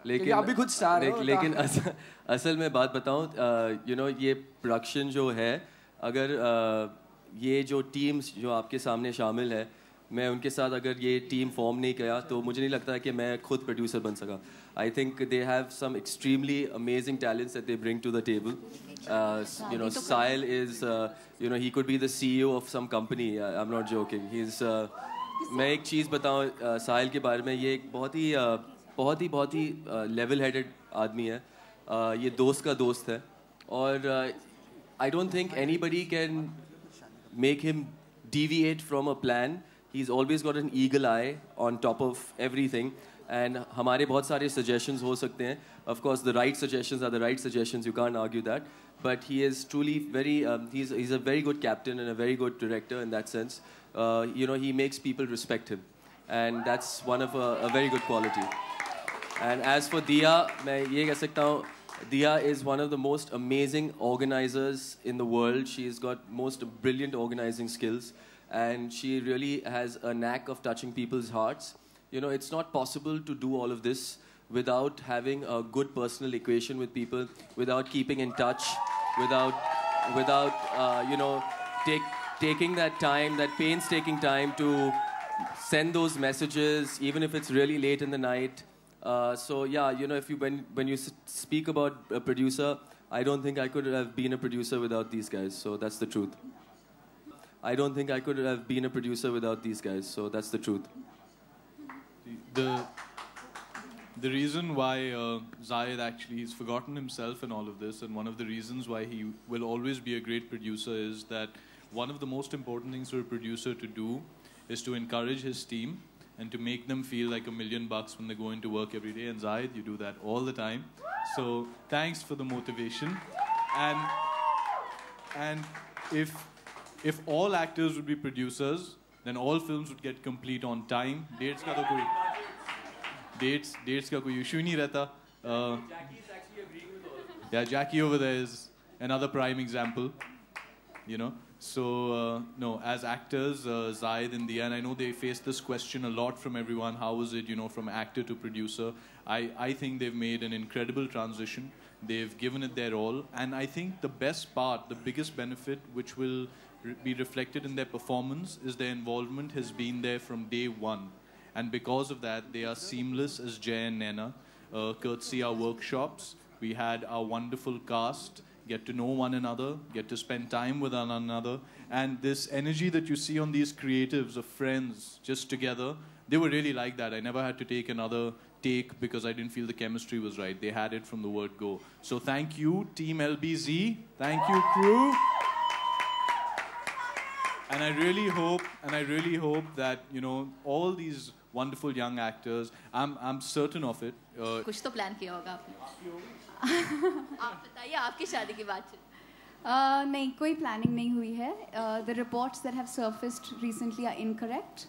लेकिन आप भी खुद स्टार हो। लेकिन असल में बात बताऊं, ये प्रोडक्शन जो है, अगर ये जो टीम्स जो आपके सामने शामिल है, मैं उनके साथ अगर ये टीम फॉर्म नहीं किया तो मुझे नहीं लगता है कि मैं खुद प्रोड्यूसर बन सका. I think they have some extremely amazing talents that they bring to the table. Sahil is, he could be the CEO of some company. I'm not joking. मैं एक चीज़ बताऊं साहिल के बारे में, ये एक बहुत ही लेवल हेडेड आदमी है. ये दोस्त का दोस्त है, और I don't think anybody can make him deviate from a plan. He's always got an eagle eye on top of everything. And हमारे बहुत सारे suggestions हो सकते हैं. Of course, the right suggestions are the right suggestions. You can't argue that. But he is truly very. He's a very good captain and a very good director in that sense. He makes people respect him, and that's one of a very good quality. And as for Diya, मैं ये कह सकता हूँ, Diya is one of the most amazing organizers in the world. She's got most brilliant organizing skills, and she really has a knack of touching people's hearts. It's not possible to do all of this without having a good personal equation with people, without keeping in touch, without taking that time, that painstaking time to send those messages, even if it's really late in the night. So yeah, if when you speak about a producer, I don't think I could have been a producer without these guys. So that's the truth. I don't think I could have been a producer without these guys. So that's the truth. The reason why Zayed actually he's forgotten himself in all of this, and one of the reasons why he will always be a great producer is that one of the most important things for a producer to do is to encourage his team and to make them feel like $1 million when they go into work every day. And Zayed, you do that all the time. So thanks for the motivation. And if all actors would be producers, then all films would get complete on time. Dates का कोई issue नहीं रहता. Jackie is actually agreeing with all of this. Yeah, Jackie over there is another prime example. So no, as actors, Zayed and Diya, and I know they face this question a lot from everyone. How is it, from actor to producer? I think they've made an incredible transition. They've given it their all, and I think the best part, the biggest benefit, which will be reflected in their performance, is their involvement has been there from day one, and because of that, they are seamless as Jay and Naina. Courtesy our workshops, we had our wonderful cast. Get to know one another, get to spend time with one another, and this energy that you see on these creatives of friends just together, they were really like that. I never had to take another take because I didn't feel the chemistry was right. They had it from the word go. So thank you, Team LBZ. Thank you, crew. And I really hope that, all these wonderful young actors, I'm certain of it. कुछ तो plan किया होगा आपने. आप बताइए, आपकी शादी की बात नहीं, कोई प्लानिंग नहीं हुई है. The reports that have surfaced recently are incorrect.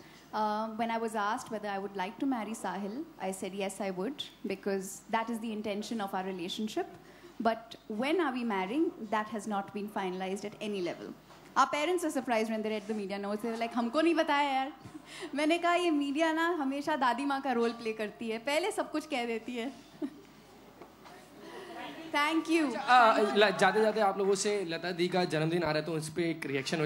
When I was asked whether I would like to marry Sahil, I said yes, I would, because that is the intention of our relationship. But when are we marrying, that has not been finalized at any level. Our parents are surprised when they read the media notes. They were like, हमको नहीं बताया यार. मैंने कहा ये media ना हमेशा दादी माँ का रोल प्ले करती है, पहले सब कुछ कह देती है. Thank you. जाते जाते आप लोगों से लता दी का जन्मदिन आ रहा है, तो उस पर एक रिएक्शन